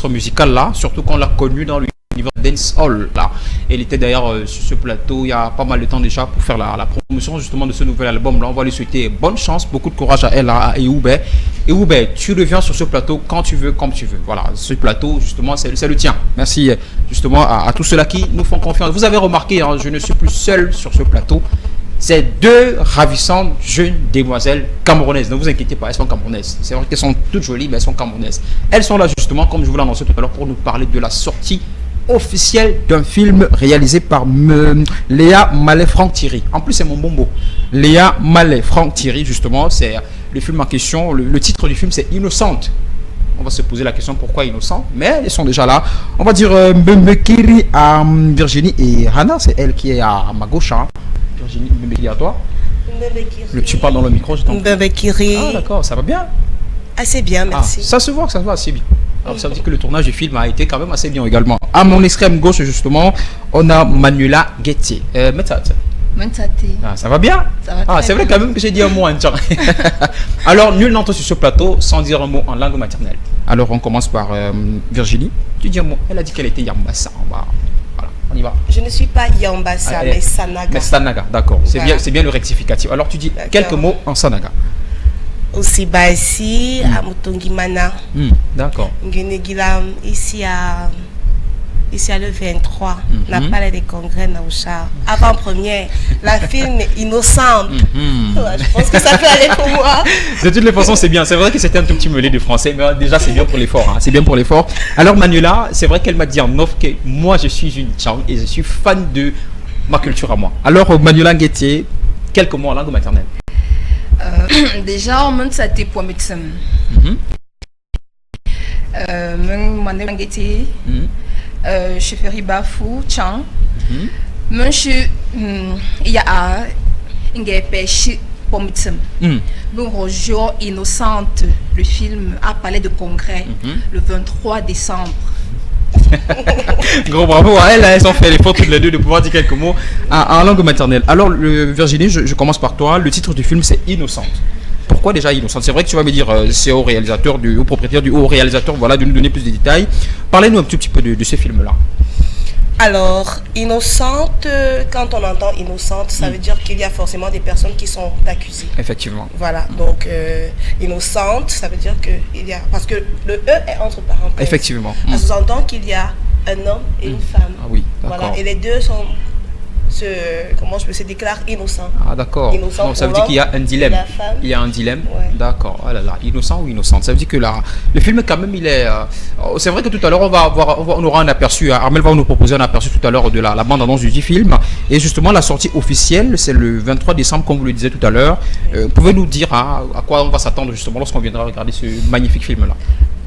titre musical là, surtout qu'on l'a connu dans l'univers dancehall là. Elle était d'ailleurs sur ce plateau il y a pas mal de temps déjà pour faire la promotion justement de ce nouvel album là. On va lui souhaiter bonne chance, beaucoup de courage à elle, à Eyoubé. Eyoubé, tu reviens sur ce plateau quand tu veux, comme tu veux. Voilà, ce plateau justement c'est le tien. Merci justement à tous ceux-là qui nous font confiance. Vous avez remarqué, hein, je ne suis plus seul sur ce plateau. C'est deux ravissantes jeunes demoiselles camerounaises. Ne vous inquiétez pas, elles sont camerounaises. C'est vrai qu'elles sont toutes jolies, mais elles sont camerounaises. Elles sont là justement, comme je vous l'ai annoncé tout à l'heure, pour nous parler de la sortie officielle d'un film réalisé par Léa Mallet-Franck Thierry. En plus, c'est mon bombo. Léa Mallet-Franck Thierry, justement, c'est le film en question. Le titre du film, c'est Innocente. On va se poser la question pourquoi Innocente, mais elles sont déjà là. On va dire Mbekiri à Virginie et Hannah, c'est elle qui est à ma gauche. Hein. Virginie, Mbekiri à toi. Tu parles dans le micro, je t'entends. Mbekiri. Ah d'accord, ça va bien. Assez bien, merci. Ça se voit que ça se voit assez bien. Alors, ça veut dire que le tournage du film a été quand même assez bien également. À mon extrême gauche, justement, on a Manuela Guettier. Ça va bien. C'est vrai quand même que j'ai dit un mot en tchang. Alors, nul n'entend sur ce plateau sans dire un mot en langue maternelle. Alors, on commence par Virginie. Tu dis un mot. Elle a dit qu'elle était Yambassa. Voilà, on y va. Je ne suis pas Yambassa, mais Sanaga. Mais Sanaga, d'accord. C'est bien le rectificatif. Alors, tu dis quelques mots en Sanaga. Osibasi, à Mutongimana. D'accord. Nguenegilam, ici à le 23, la palais des congrès Naoucha. Avant-première, la film Innocente. Je pense que ça peut aller pour moi. De toutes les façons, c'est bien. C'est vrai que c'était un tout petit mêlé de français, mais déjà, c'est bien pour l'effort. Hein. C'est bien pour l'effort. Alors, Manuela, c'est vrai qu'elle m'a dit en off que moi, je suis une Tchang et je suis fan de ma culture à moi. Alors, Manuela Guettier, quelques mots en langue maternelle. Déjà, on m'a dit pour médecin. Je fais Ribafou, Tchang. Je y a un pêche pour médecin. Donc, Rojo Innocente, le film a parlé de congrès le 23 décembre. Gros bravo à elles, elles ont fait l'effort toutes les deux de pouvoir dire quelques mots en langue maternelle. Alors Virginie, je commence par toi. Le titre du film c'est Innocente. Pourquoi déjà Innocente? C'est vrai que tu vas me dire c'est au propriétaire du réalisateur, voilà, de nous donner plus de détails. Parlez-nous un tout petit peu de ce film-là. Alors, innocente, quand on entend innocente, ça veut dire qu'il y a forcément des personnes qui sont accusées. Effectivement. Voilà, donc innocente, ça veut dire qu'il y a... Parce que le E est entre parenthèses. Effectivement. Ça sous-entend qu'il y a un homme et une femme. Ah oui, d'accord. Voilà, et les deux se déclarent innocents. Ah d'accord. Donc ça veut dire qu'il y a un dilemme. Il y a un dilemme. Ouais. D'accord. Oh là là, innocent ou innocente. Ça veut dire que là, le film quand même il est. C'est vrai que tout à l'heure on aura un aperçu. Armel va nous proposer un aperçu tout à l'heure de la bande annonce du film. Et justement la sortie officielle c'est le 23 décembre comme vous le disiez tout à l'heure. Pouvez-vous nous dire à quoi on va s'attendre justement lorsqu'on viendra regarder ce magnifique film là?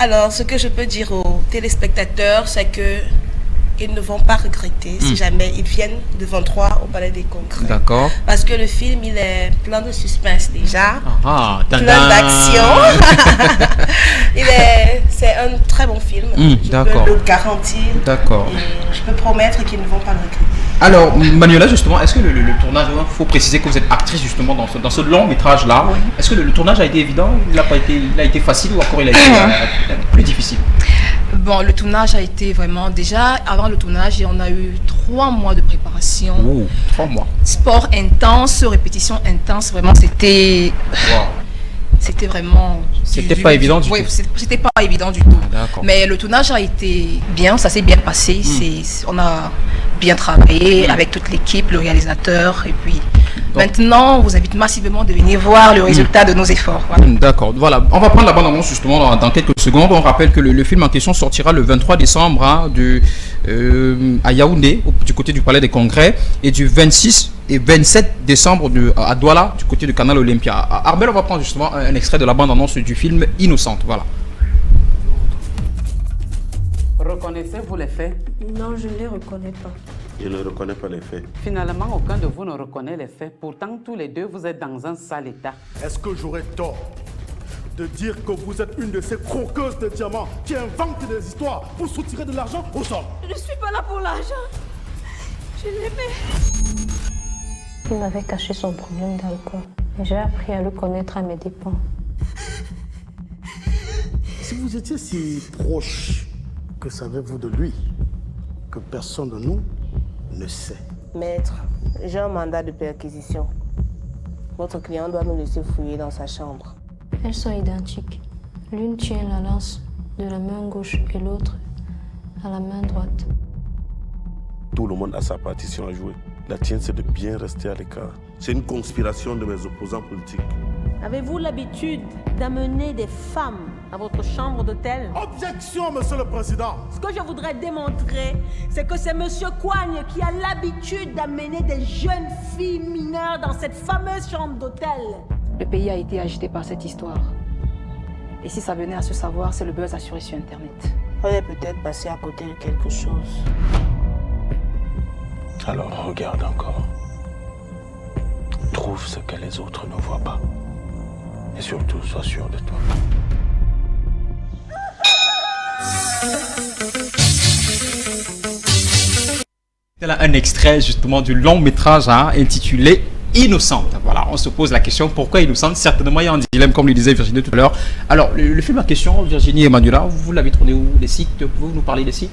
Alors ce que je peux dire aux téléspectateurs c'est que ils ne vont pas regretter si jamais ils viennent le 23 au Palais des Congrès. D'accord. Parce que le film, il est plein de suspense déjà, plein d'action. C'est un très bon film. Je peux le garantir. D'accord. Je peux promettre qu'ils ne vont pas le regretter. Alors, Manuela, justement, est-ce que le tournage, il faut préciser que vous êtes actrice justement dans ce long métrage-là. Oui. Est-ce que le tournage a été évident? Il a été facile ou encore il a été plus difficile? Bon, le tournage a été vraiment... Déjà, avant le tournage, on a eu 3 mois de préparation. Oh, 3 mois. Sport intense, répétition intense. Vraiment, c'était... Wow. C'était vraiment... C'était pas évident du tout. Oui, c'était pas évident du tout. D'accord. Mais le tournage a été bien, ça s'est bien passé. On a bien travaillé avec toute l'équipe, le réalisateur. Et puis maintenant, on vous invite massivement de venir voir le résultat de nos efforts. Voilà. D'accord. Voilà. On va prendre la bande-annonce justement dans quelques secondes. On rappelle que le film en question sortira le 23 décembre à Yaoundé, du côté du Palais des Congrès, et du 26 et 27 décembre à Douala, du côté du Canal Olympia. Arbel, on va prendre justement un extrait de la bande-annonce du film Innocente. Voilà. Reconnaissez-vous les faits? Non, je ne les reconnais pas. Je ne reconnais pas les faits. Finalement, aucun de vous ne reconnaît les faits. Pourtant, tous les deux, vous êtes dans un sale état. Est-ce que j'aurais tort de dire que vous êtes une de ces croqueuses de diamants qui inventent des histoires pour soutirer de l'argent aux hommes? Je ne suis pas là pour l'argent. Je l'aimais. Il m'avait caché son problème d'alcool. Et j'ai appris à le connaître à mes dépens. Si vous étiez si proche Que savez-vous de lui que personne de nous ne sait? Maître, j'ai un mandat de perquisition. Votre client doit nous laisser fouiller dans sa chambre. Elles sont identiques. L'une tient la lance de la main gauche et l'autre à la main droite. Tout le monde a sa partition à jouer. La tienne, c'est de bien rester à l'écart. C'est une conspiration de mes opposants politiques. Avez-vous l'habitude d'amener des femmes à votre chambre d'hôtel? Objection, Monsieur le Président. Ce que je voudrais démontrer, c'est que c'est Monsieur Coigne qui a l'habitude d'amener des jeunes filles mineures dans cette fameuse chambre d'hôtel. Le pays a été agité par cette histoire. Et si ça venait à se savoir, c'est le buzz assuré sur Internet. On est peut-être passé à côté de quelque chose. Alors regarde encore. Trouve ce que les autres ne voient pas. Et surtout, sois sûr de toi. C'est là un extrait justement du long métrage intitulé Innocente. Voilà, on se pose la question pourquoi Innocente. Certainement, il y a un dilemme, comme le disait Virginie tout à l'heure. Alors, le film en question, Virginie et Manuela, vous l'avez tourné où? Les sites? Pouvez-vous nous parler des sites?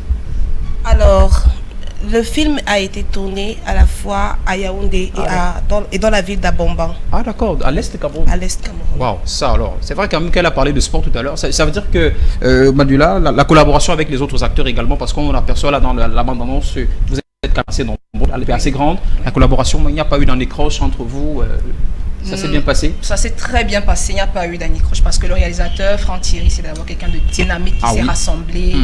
Alors, le film a été tourné à la fois à Yaoundé et dans la ville d'Abomban. Ah d'accord, à l'est de Cameroun. À l'est Cameroun. Waouh, ça alors. C'est vrai quand même qu'elle a parlé de sport tout à l'heure. Ça veut dire que Manuela, la collaboration avec les autres acteurs également, parce qu'on aperçoit là dans la bande-annonce, vous êtes assez nombreux, elle est assez grande. La collaboration, il n'y a pas eu d'anécroche entre vous. Ça s'est bien passé? Ça s'est très bien passé, il n'y a pas eu d'anécroche parce que le réalisateur, Franck Thierry, c'est d'abord quelqu'un de dynamique qui sait rassembler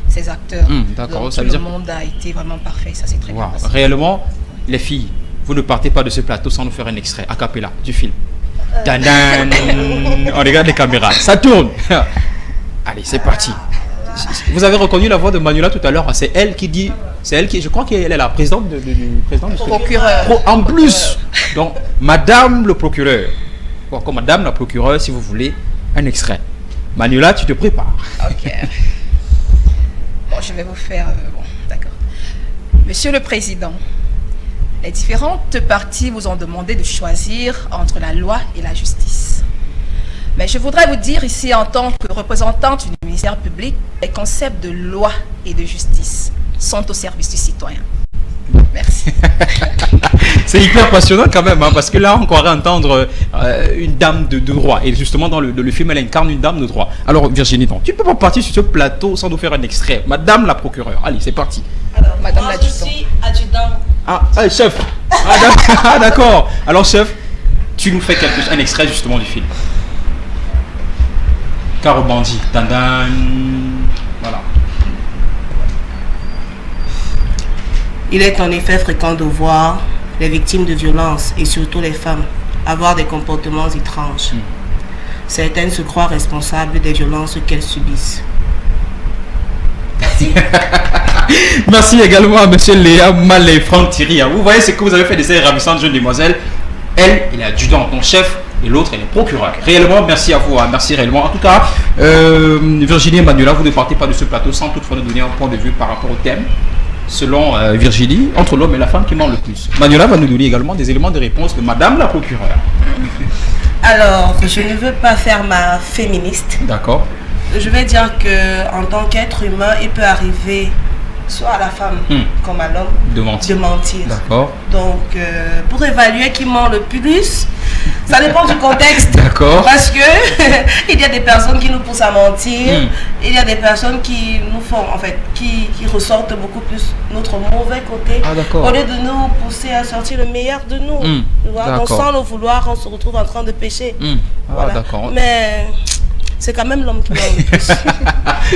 ses acteurs. D'accord, ça veut dire le monde a été vraiment parfait, ça s'est très bien passé. Réellement, les filles, vous ne partez pas de ce plateau sans nous faire un extrait a cappella du film. Tadan. On regarde les caméras, ça tourne. Allez, c'est parti. Vous avez reconnu la voix de Manuela tout à l'heure, c'est elle qui dit, je crois qu'elle est la présidente du président du procureur. En plus, donc Madame le procureur, ou encore Madame la procureure, si vous voulez, un extrait. Manuela, tu te prépares. Ok. Bon, je vais vous faire. Bon, d'accord. Monsieur le Président, les différentes parties vous ont demandé de choisir entre la loi et la justice. Mais je voudrais vous dire ici, en tant que représentante du ministère public, les concepts de loi et de justice sont au service du citoyen. Merci. C'est hyper passionnant quand même, parce que là, on croirait entendre une dame de droit. Et justement, dans le film, elle incarne une dame de droit. Alors, Virginie, tu ne peux pas partir sur ce plateau sans nous faire un extrait. Madame la procureure. Allez, c'est parti. Alors, Madame moi, l'adjudant. je suis adjudant. Ah, chef. Ah, d'accord. Alors, chef, tu nous fais un extrait justement du film. Caro Bandit. Tandan. Voilà. Il est en effet fréquent de voir les victimes de violences et surtout les femmes avoir des comportements étranges. Certaines se croient responsables des violences qu'elles subissent. Merci. Merci également à monsieur Léa Malé, Franck Thierry. Vous voyez ce que vous avez fait de ces ravissantes jeunes demoiselles. Elle est adjudante, ton chef, et l'autre, elle est procureure. Réellement, merci à vous. Merci réellement. En tout cas, Virginie et Manuela, vous ne partez pas de ce plateau sans toutefois nous donner un point de vue par rapport au thème. Selon Virginie, entre l'homme et la femme qui ment le plus. Manuela va nous donner également des éléments de réponse de Madame la procureure. Alors, je ne veux pas faire ma féministe. D'accord. Je vais dire que en tant qu'être humain, il peut arriver soit à la femme comme à l'homme de mentir. D'accord. Donc, pour évaluer qui ment le plus, ça dépend du contexte. D'accord. Parce que il y a des personnes qui nous poussent à mentir, il y a des personnes qui nous font, en fait, qui ressortent beaucoup plus notre mauvais côté. Ah, d'accord. Au lieu de nous pousser à sortir le meilleur de nous. Donc, sans le vouloir, on se retrouve en train de pécher. Voilà. D'accord. Mais c'est quand même l'homme qui ment le plus.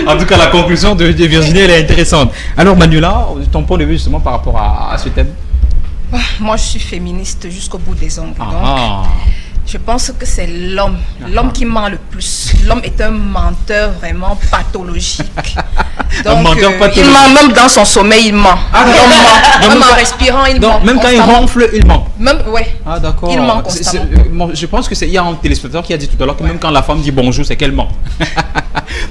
En tout cas, la conclusion de Virginie, elle est intéressante. Alors, Manuela, ton point de vue justement par rapport à ce thème? Moi, je suis féministe jusqu'au bout des ongles. Donc, je pense que c'est l'homme qui ment le plus. L'homme est un menteur vraiment pathologique. Donc, un menteur pathologique. Il ment même dans son sommeil, il ment. Même en respirant, il ment. Même quand il ronfle, il ment. Même, ouais. Ah, d'accord. Il ment constamment. Je pense qu'il y a un téléspectateur qui a dit tout à l'heure que même quand la femme dit bonjour, c'est qu'elle ment.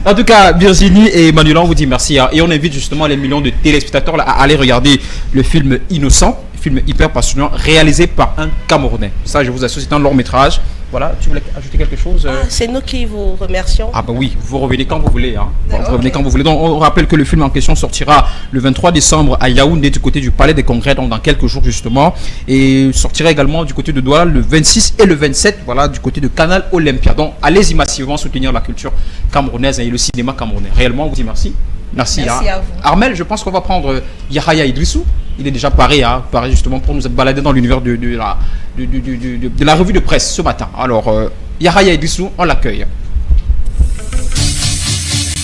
En tout cas, Virginie et Manuela, on vous dit merci. Et on invite justement les millions de téléspectateurs à aller regarder le film Innocent. Film hyper passionnant réalisé par un Camerounais. Ça, je vous assure, c'est un long métrage Voilà, tu voulais ajouter quelque chose C'est nous qui vous remercions. Ah bah oui, vous revenez quand vous voulez. Hein. Vous revenez quand vous voulez. Donc on rappelle que le film en question sortira le 23 décembre à Yaoundé du côté du Palais des Congrès, donc dans quelques jours justement. Et sortira également du côté de Douala le 26 et le 27, voilà, du côté de Canal Olympia. Donc allez-y massivement soutenir la culture camerounaise et le cinéma camerounais. Réellement, on vous dit merci. Merci à vous. Armel, je pense qu'on va prendre Yahaya Idrissou. Il est déjà paré justement pour nous balader dans l'univers de la revue de presse ce matin. Alors, Yahaya Idrissou, on l'accueille.